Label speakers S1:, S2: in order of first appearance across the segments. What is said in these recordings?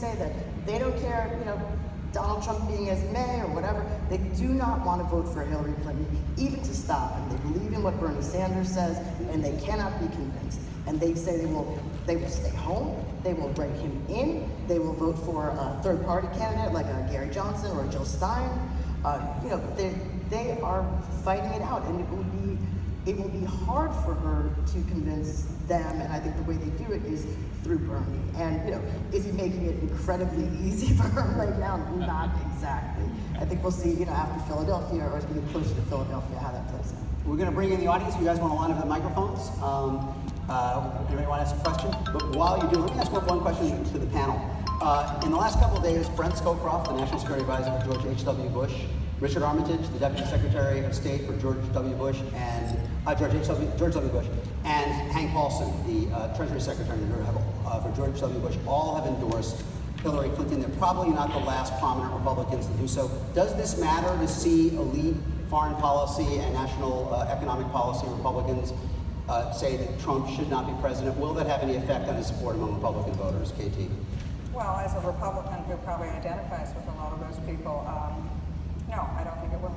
S1: say that they don't care, Donald Trump being as may or whatever. They do not want to vote for Hillary Clinton, even to stop him. They believe in what Bernie Sanders says, and they cannot be convinced. And they say they will stay home, they will write him in, they will vote for a third-party candidate like a Gary Johnson or a Jill Stein. They are fighting it out, and it will be hard for her to convince them, and I think the way they do it is through Bernie. And is he making it incredibly easy for her right now? Not exactly. I think we'll see, after Philadelphia, or as we get closer to Philadelphia, how that plays out.
S2: We're going to bring in the audience. If you guys want to line up the microphones. Anybody want to ask a question? But while you do, let me ask one question to the panel. In the last couple of days, Brent Scowcroft, the National Security Advisor for George H.W. Bush, Richard Armitage, the Deputy Secretary of State for George W. Bush, and George W. Bush, and Hank Paulson, the Treasury Secretary for George W. Bush, all have endorsed Hillary Clinton. They're probably not the last prominent Republicans to do so. Does this matter to see elite foreign policy and national economic policy Republicans say that Trump should not be president? Will that have any effect on his support among Republican voters, KT?
S3: Well, as a Republican who probably identifies with a lot of those people, no, I don't think it will.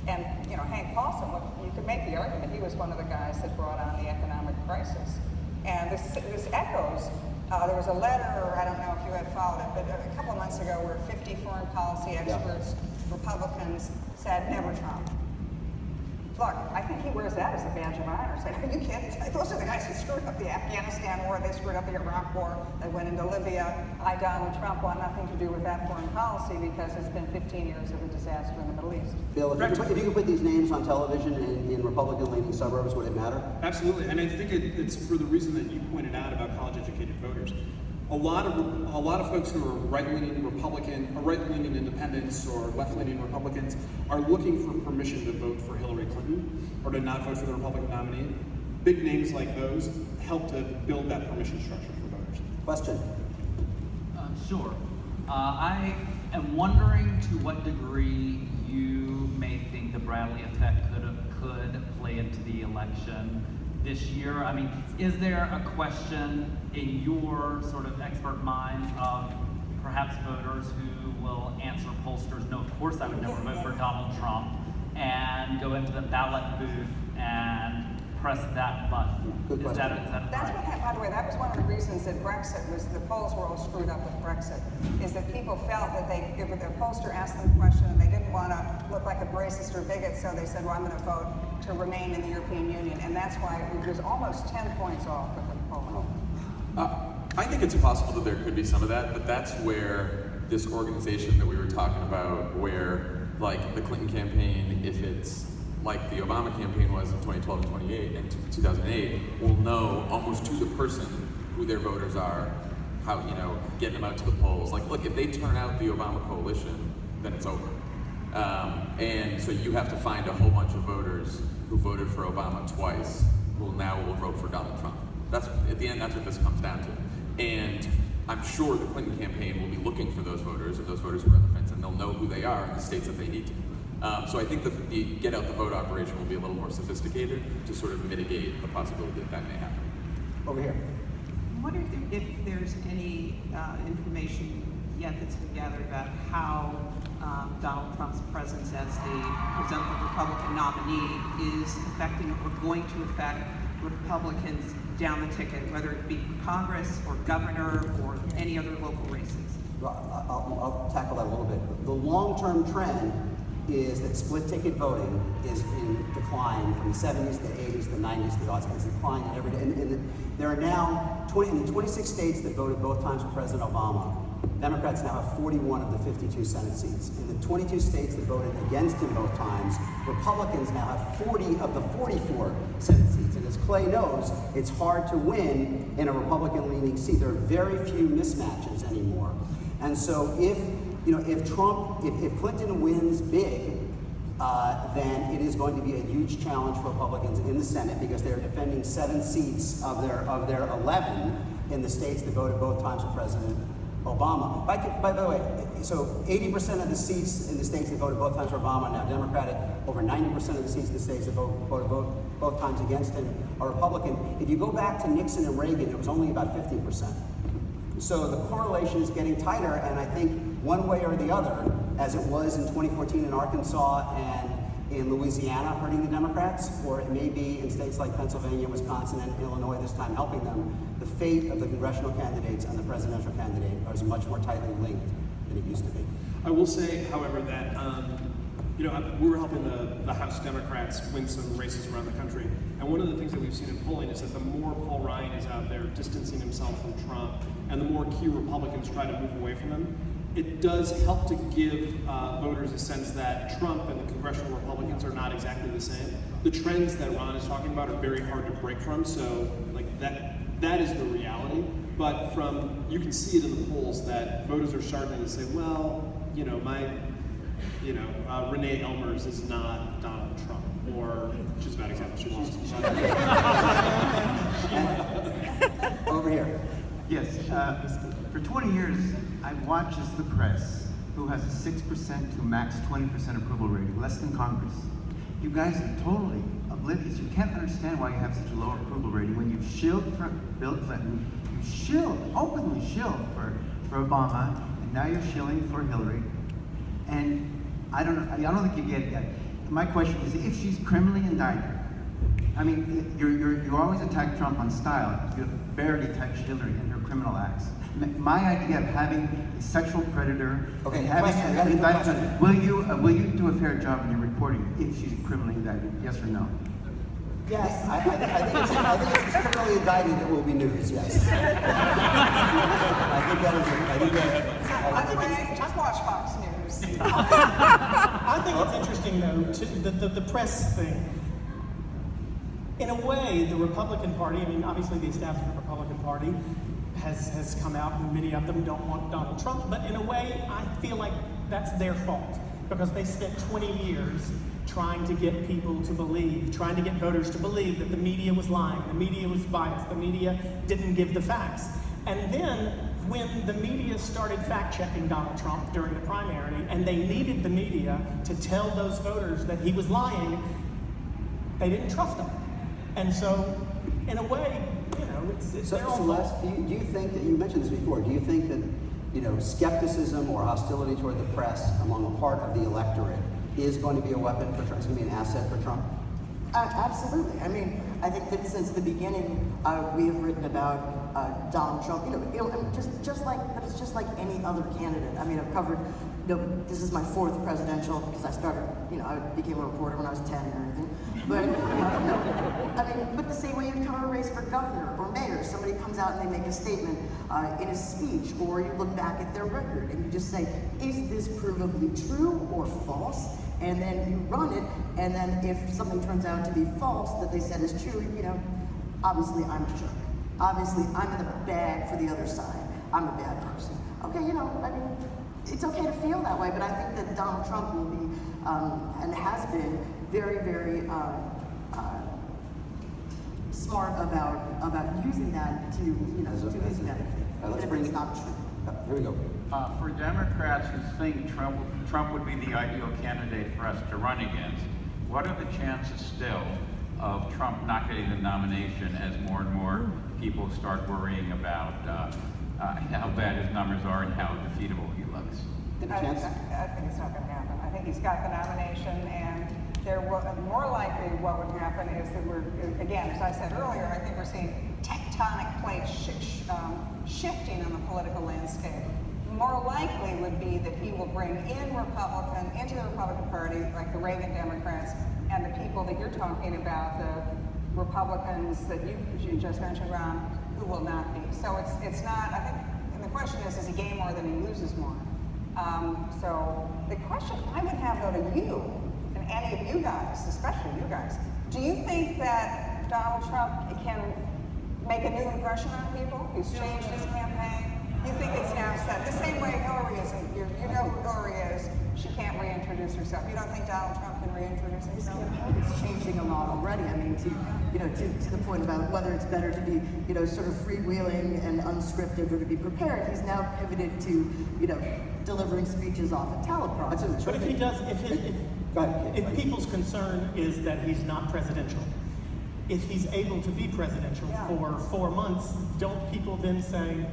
S3: And, Hank Paulson, look, you could make the argument he was one of the guys that brought on the economic crisis. And this echoes, there was a letter, or I don't know if you had followed it, but a couple of months ago where 50 foreign policy experts, Republicans, said never Trump. Look, I think he wears that as a badge of honor. Saying, are you kidding? Those are the guys who screwed up the Afghanistan war, they screwed up the Iraq war, they went into Libya. Donald Trump, want nothing to do with that foreign policy because it's been 15 years of a disaster in the Middle East.
S2: Bill, if you could put these names on television in Republican-leaning suburbs, would it matter?
S4: Absolutely, and I think it's for the reason that you pointed out about college-educated voters. A lot of folks who are right-leaning Republican, or right-leaning independents, or left-leaning Republicans are looking for permission to vote for Hillary Clinton or to not vote for the Republican nominee. Big names like those help to build that permission structure for voters.
S2: Question.
S5: Sure. I am wondering to what degree you may think the Bradley effect could play into the election this year. I mean, is there a question in your sort of expert minds of perhaps voters who will answer pollsters, no, of course I would never vote for Donald Trump, and go into the ballot booth and press that button?
S2: Good question.
S5: Is that a
S3: That's
S5: threat?
S3: what happened, by the way, that was one of the reasons that Brexit was, the polls were all screwed up with Brexit, is that people felt that if the pollster asked them a question and they didn't want to look like a racist or bigot, so they said, well, I'm going to vote to remain in the European Union, and that's why it was almost 10 points off with the polling.
S6: I think it's possible that there could be some of that, but that's where this organization that we were talking about, where like the Clinton campaign, if it's like the Obama campaign was in 2012 and 2008, will know almost to the person who their voters are, how, getting them out to the polls. Like, look, if they turn out the Obama coalition, then it's over. And so you have to find a whole bunch of voters who voted for Obama twice who now will vote for Donald Trump. That's, at the end, that's what this comes down to. And I'm sure the Clinton campaign will be looking for those voters, or those voters who are on the fence, and they'll know who they are in the states that they need to. So I think that the get out the vote operation will be a little more sophisticated to sort of mitigate the possibility that that may happen.
S2: Over here.
S7: I'm wondering if there's any information yet that's been gathered about how Donald Trump's presence as the presumptive Republican nominee is affecting or going to affect Republicans down the ticket, whether it be for Congress or governor or any other local races.
S2: I'll tackle that a little bit. The long-term trend is that split ticket voting is in decline from the 70s, the 80s, the 90s, the aughts. It's declining every day. And there are now, in the 26 states that voted both times for President Obama, Democrats now have 41 of the 52 Senate seats. In the 22 states that voted against him both times, Republicans now have 40 of the 44 Senate seats. And as Clay knows, it's hard to win in a Republican-leaning seat. There are very few mismatches anymore. And so if Clinton wins big, then it is going to be a huge challenge for Republicans in the Senate because they're defending 7 seats of their 11 in the states that voted both times for President Obama. By the way, so 80% of the seats in the states that voted both times for Obama are now Democratic. Over 90% of the seats in the states that voted both times against him are Republican. If you go back to Nixon and Reagan, it was only about 15%. So the correlation is getting tighter, and I think one way or the other, as it was in 2014 in Arkansas and in Louisiana hurting the Democrats, or it may be in states like Pennsylvania, Wisconsin, and Illinois this time helping them, the fate of the congressional candidates and the presidential candidate is much more tightly linked than it used to be.
S4: I will say, however, that we were helping the House Democrats win some races around the country, and one of the things that we've seen in polling is that the more Paul Ryan is out there distancing himself from Trump, and the more key Republicans try to move away from him, it does help to give voters a sense that Trump and the congressional Republicans are not exactly the same. The trends that Ron is talking about are very hard to break from, so like that is the reality. But you can see it in the polls that voters are starting to say, well, Renee Elmers is not Donald Trump, or she's a bad example. She's
S2: Over here.
S8: Yes, for 20 years, I've watched as the press, who has a 6% to max 20% approval rating, less than Congress. You guys are totally oblivious. You can't understand why you have such a low approval rating when you shield for Bill Clinton, you openly shield for Obama, and now you're shilling for Hillary. And I don't think you get it yet. My question is, if she's criminally indicted, I mean, you always attack Trump on style. You barely touch Hillary and her criminal acts. My idea of having a sexual predator,
S2: Okay,
S8: having
S2: question.
S8: an indictment, will you do a fair job in your reporting if she's criminally indicted? Yes or no?
S1: Yes.
S2: I think if it's criminally indicted, it will be news, yes.
S3: Just watch Fox News.
S9: I think it's interesting, though, the press thing. In a way, the Republican Party, I mean, obviously the establishment Republican Party has come out, and many of them don't want Donald Trump, but in a way, I feel like that's their fault, because they spent 20 years trying to get people to believe, trying to get voters to believe that the media was lying, the media was biased, the media didn't give the facts. And then, when the media started fact-checking Donald Trump during the primary, and they needed the media to tell those voters that he was lying, they didn't trust him. And so, in a way, it's their own
S2: Les,
S9: fault.
S2: do you think that, you mentioned this before, do you think that, skepticism or hostility toward the press among a part of the electorate is going to be a weapon for Trump, it's going to be an asset for Trump?
S1: Absolutely. I mean, I think that since the beginning, we have written about Donald Trump. But it's just like any other candidate. I mean, I've covered. This is my 4th presidential because I started. I became a reporter when I was 10 and everything. But but the same way you cover a race for governor or mayor, somebody comes out and they make a statement in a speech, or you look back at their record and you just say, is this provably true or false? And then you run it, and then if something turns out to be false that they said is true, obviously I'm a jerk. Obviously I'm in the bag for the other side. I'm a bad person. Okay, it's okay to feel that way, but I think that Donald Trump will be, and has been, very, very smart about using that to his benefit.
S2: Let's
S1: If
S2: bring
S1: it's
S2: it
S1: not true.
S2: Here we go.
S10: For Democrats who think Trump would be the ideal candidate for us to run against, what are the chances still of Trump not getting the nomination as more and more people start worrying about how bad his numbers are and how defeatable he looks?
S2: Any
S3: I
S2: chance?
S3: think it's not going to happen. I think he's got the nomination, and more likely what would happen is that again, as I said earlier, I think we're seeing tectonic plates shifting on the political landscape. More likely would be that he will bring into the Republican Party, like the Reagan Democrats, and the people that you're talking about, the Republicans that you just mentioned, Ron, who will not be. So it's not, I think, and the question is he gain more than he loses more? So the question I would have, though, to you, and any of you guys, especially you guys, do you think that Donald Trump can make a new impression on people? He's changed his campaign? You think it's now set? The same way Hillary isn't. You know who Hillary is. She can't reintroduce herself. You don't think Donald Trump can reintroduce
S1: His
S3: himself?
S1: campaign is changing a lot already. I mean, to the point about whether it's better to be, sort of freewheeling and unscripted or to be prepared. He's now pivoted to, delivering speeches off a teleprompter.
S9: But if he does,
S2: Go ahead, Kate.
S9: if people's concern is that he's not presidential, if he's able to be presidential for 4 months, don't people then say,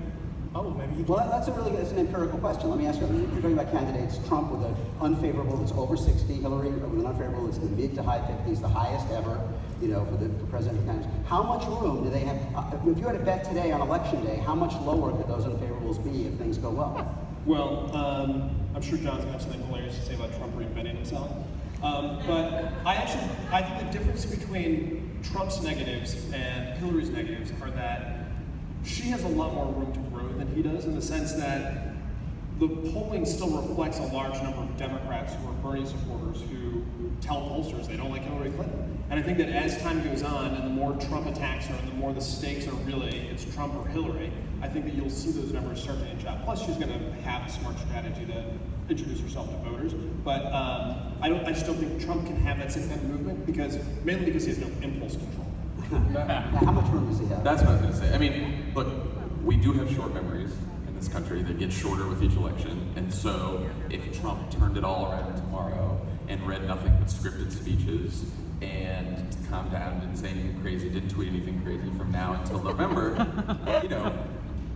S9: maybe you
S2: Well, that's an empirical question. Let me ask you, you're talking about candidates, Trump with an unfavorable that's over 60, Hillary with an unfavorable that's in the mid to high 50s, the highest ever, for presidential candidates. How much room do they have? If you had to bet today on election day, how much lower could those unfavorables be if things go well?
S4: Well, I'm sure John's gonna have something hilarious to say about Trump reinventing himself. But I think the difference between Trump's negatives and Hillary's negatives are that she has a lot more room to grow than he does, in the sense that the polling still reflects a large number of Democrats who are Bernie supporters who tell pollsters they don't like Hillary Clinton. And I think that as time goes on and the more Trump attacks her and the more the stakes are really it's Trump or Hillary, I think that you'll see those numbers start to inch up. Plus, she's going to have a smart strategy to introduce herself to voters. But I just don't think Trump can have that same kind of movement mainly because he has no impulse control.
S2: Now, how much room does he have?
S6: That's what I was going to say. I mean, look, we do have short memories in this country that get shorter with each election. And so if Trump turned it all around tomorrow and read nothing but scripted speeches and calmed down, didn't say anything crazy, didn't tweet anything crazy from now until November,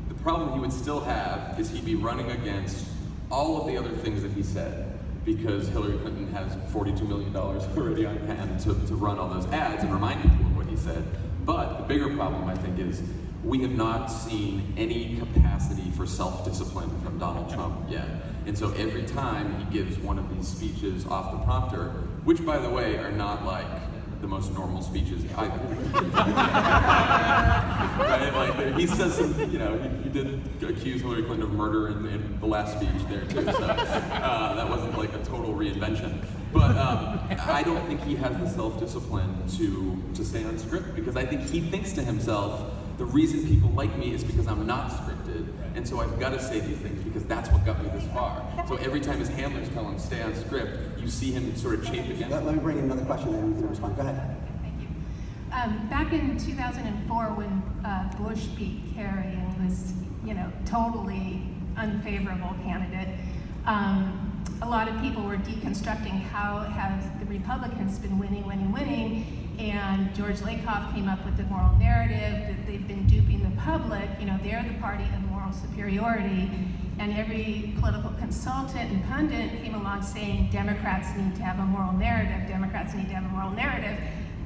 S6: the problem he would still have is he'd be running against all of the other things that he said, because Hillary Clinton has $42 million already on hand to run all those ads and remind people of what he said. But the bigger problem, I think, is we have not seen any capacity for self-discipline from Donald Trump yet. And so every time he gives one of these speeches off the prompter, which, by the way, are not like the most normal speeches either. Right? Like, he says some, he did accuse Hillary Clinton of murder in the last speech there too, so that wasn't like a total reinvention. But I don't think he has the self-discipline to stay on script, because I think he thinks to himself, the reason people like me is because I'm not scripted, and so I've got to say these things because that's what got me this far. So every time his handlers tell him stay on script, you see him sort of chafe against it.
S2: Let me bring in another question and you can respond. Go ahead.
S11: Thank you. Back in 2004, when Bush beat Kerry and he was, totally unfavorable candidate, a lot of people were deconstructing how have the Republicans been winning, and George Lakoff came up with the moral narrative that they've been duping the public. They're the party of moral superiority, and every political consultant and pundit came along saying Democrats need to have a moral narrative, Democrats need to have a moral narrative.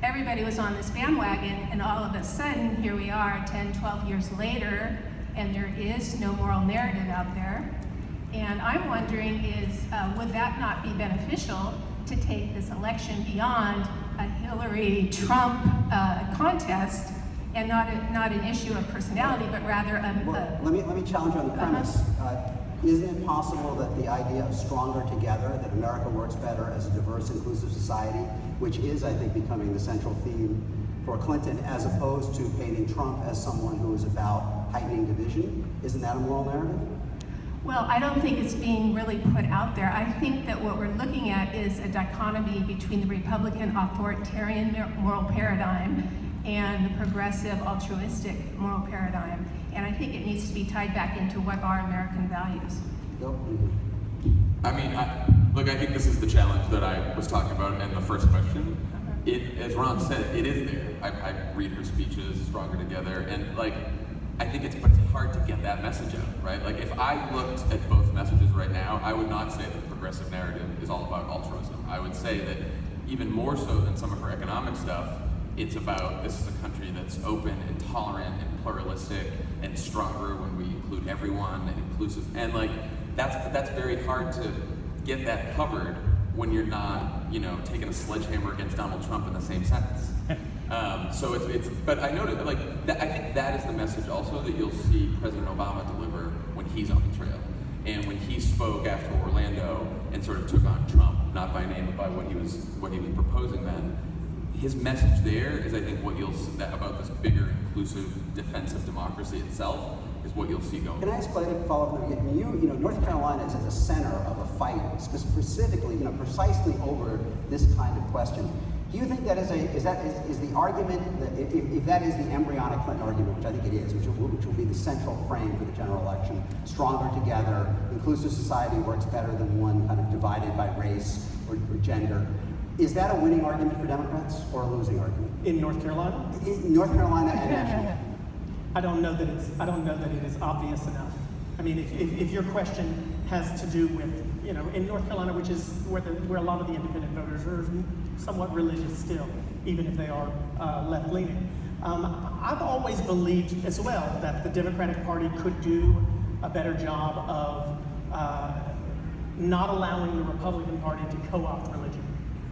S11: Everybody was on this bandwagon, and all of a sudden, here we are 10, 12 years later, and there is no moral narrative out there. And I'm wondering would that not be beneficial to take this election beyond a Hillary-Trump contest, and not an issue of personality, but rather
S2: Let me challenge you on the premise. Isn't it possible that the idea of stronger together, that America works better as a diverse, inclusive society, which is, I think, becoming the central theme for Clinton, as opposed to painting Trump as someone who is about heightening division, isn't that a moral narrative?
S11: Well, I don't think it's being really put out there. I think that what we're looking at is a dichotomy between the Republican authoritarian moral paradigm and the progressive altruistic moral paradigm. And I think it needs to be tied back into what are American values.
S6: I mean, I think this is the challenge that I was talking about in the first question. As Ron said, it is there. I read her speeches, Stronger Together, and I think it's hard to get that message out, right? Like, if I looked at both messages right now, I would not say that the progressive narrative is all about altruism. I would say that even more so than some of her economic stuff, it's about this is a country that's open and tolerant and pluralistic and stronger when we include everyone and inclusive. And that's very hard to get that covered when you're not, taking a sledgehammer against Donald Trump in the same sentence. But I noted, I think that is the message also that you'll see President Obama deliver when he's on the trail. And when he spoke after Orlando and sort of took on Trump, not by name, but by what he was proposing then, his message there is, I think, what you'll see about this bigger, inclusive defense of democracy itself is what you'll see going.
S2: Can I ask Clay to follow up? North Carolina is at the center of a fight, specifically, precisely over this kind of question. Do you think that is the argument that if that is the embryonic Clinton argument, which I think it is, which will be the central frame for the general election, stronger together, inclusive society works better than one kind of divided by race or gender? Is that a winning argument for Democrats or a losing argument?
S9: In North Carolina?
S2: In North Carolina and nationally.
S9: I don't know that it is obvious enough. I mean, if your question has to do with, you know, in North Carolina, which is where a lot of the independent voters are somewhat religious still, even if they are left-leaning. I've always believed as well that the Democratic Party could do a better job of not allowing the Republican Party to co-opt religion.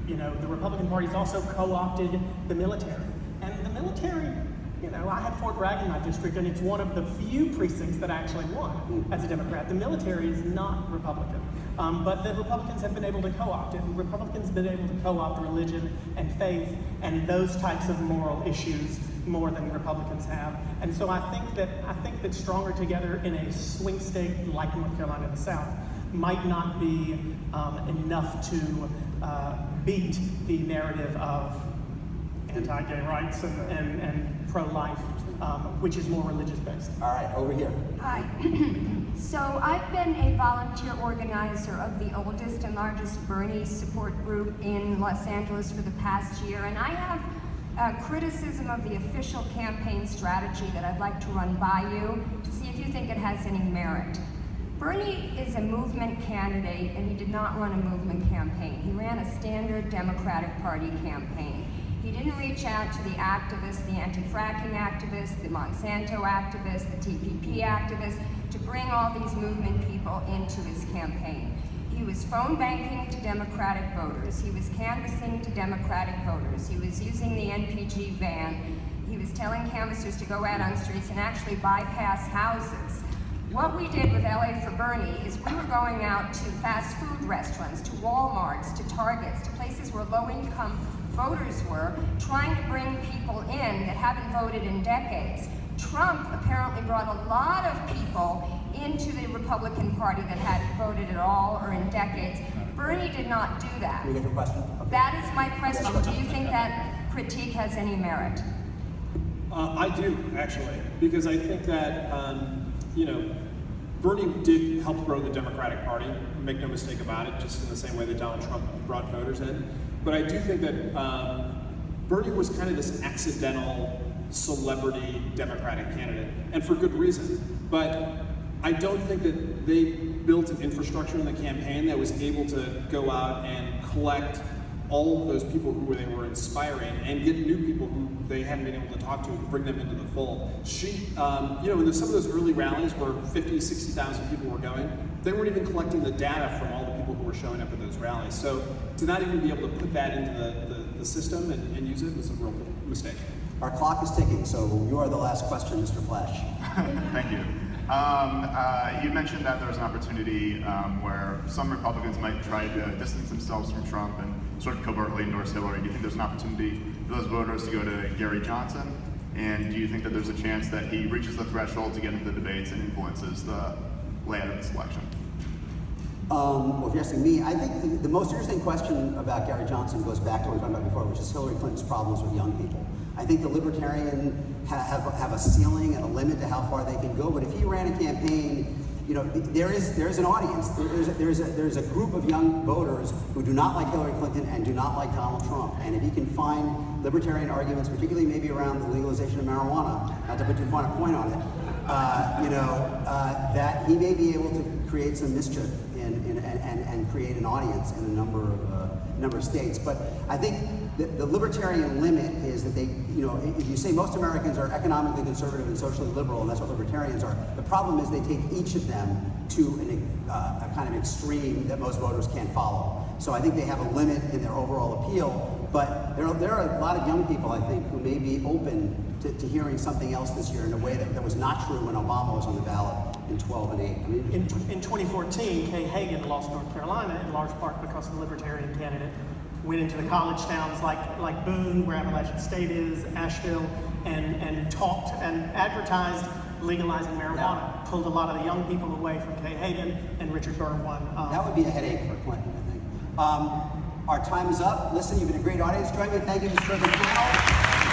S9: You know, the Republican Party's also co-opted the military. And the military, you know, I had Fort Bragg in my district, and it's one of the few precincts that actually won as a Democrat. The military is not Republican, but the Republicans have been able to co-opt it. And Republicans have been able to co-opt religion and faith and those types of moral issues more than Republicans have. And so I think that stronger together in a swing state like North Carolina, the South, might not be enough to beat the narrative of anti-gay rights and pro-life, which is more religious based.
S2: All right, over here.
S12: Hi. So I've been a volunteer organizer of the oldest and largest Bernie support group in Los Angeles for the past year, and I have criticism of the official campaign strategy that I'd like to run by you to see if you think it has any merit. Bernie is a movement candidate, and he did not run a movement campaign. He ran a standard Democratic Party campaign. He didn't reach out to the activists, the anti-fracking activists, the Monsanto activists, the TPP activists, to bring all these movement people into his campaign. He was phone banking to Democratic voters. He was canvassing to Democratic voters. He was using the NPG van. He was telling canvassers to go out on streets and actually bypass houses. What we did with LA for Bernie is we were going out to fast food restaurants, to Walmarts, to Targets, to places where low-income voters were, trying to bring people in that haven't voted in decades. Trump apparently brought a lot of people into the Republican Party that hadn't voted at all or in decades. Bernie did not do that.
S2: Can we get your question? Okay.
S12: That is my question. Do you think that critique has any merit?
S4: I do, actually, because I think that, you know, Bernie did help grow the Democratic Party, make no mistake about it, just in the same way that Donald Trump brought voters in. But I do think that Bernie was kind of this accidental celebrity Democratic candidate, and for good reason. But I don't think that they built an infrastructure in the campaign that was able to go out and collect all of those people who they were inspiring and get new people who they hadn't been able to talk to and bring them into the fold. She, you know, in some of those early rallies where 50, 60,000 people were going, they weren't even collecting the data from all the people who were showing up at those rallies. So to not even be able to put that into the system and use it was a real mistake.
S2: Our clock is ticking, so you are the last question, Mr. Flash.
S13: Thank you. You mentioned that there was an opportunity where some Republicans might try to distance themselves from Trump and sort of covertly endorse Hillary. Do you think there's an opportunity for those voters to go to Gary Johnson? And do you think that there's a chance that he reaches the threshold to get into the debates and influences the layout of this election?
S2: Well, if you're asking me, I think the most interesting question about Gary Johnson goes back to what we were talking about before, which is Hillary Clinton's problems with young people. I think the Libertarians have a ceiling and a limit to how far they can go, but if he ran a campaign, you know, there is an audience. There is a group of young voters who do not like Hillary Clinton and do not like Donald Trump. And if he can find libertarian arguments, particularly maybe around the legalization of marijuana, not to put too fine a point on it, that he may be able to create some mischief and create an audience in a number of states. But I think the libertarian limit is that they, you know, if you say most Americans are economically conservative and socially liberal, and that's what libertarians are, the problem is they take each of them to a kind of extreme that most voters can't follow. So I think they have a limit in their overall appeal, but there are a lot of young people, I think, who may be open to hearing something else this year in a way that was not true when Obama was on the ballot in 12 and 8. I mean,
S9: in 2014, Kay Hagan lost North Carolina in large part because the Libertarian candidate went into the college towns like Boone, where Appalachian State is, Asheville, and talked and advertised legalizing marijuana. Pulled a lot of the young people away from Kay Hagan, and Richard Burr won.
S2: That would be a headache for Clinton, I think. Our time is up. Listen, you've been a great audience. Join me in thanking this terrific panel.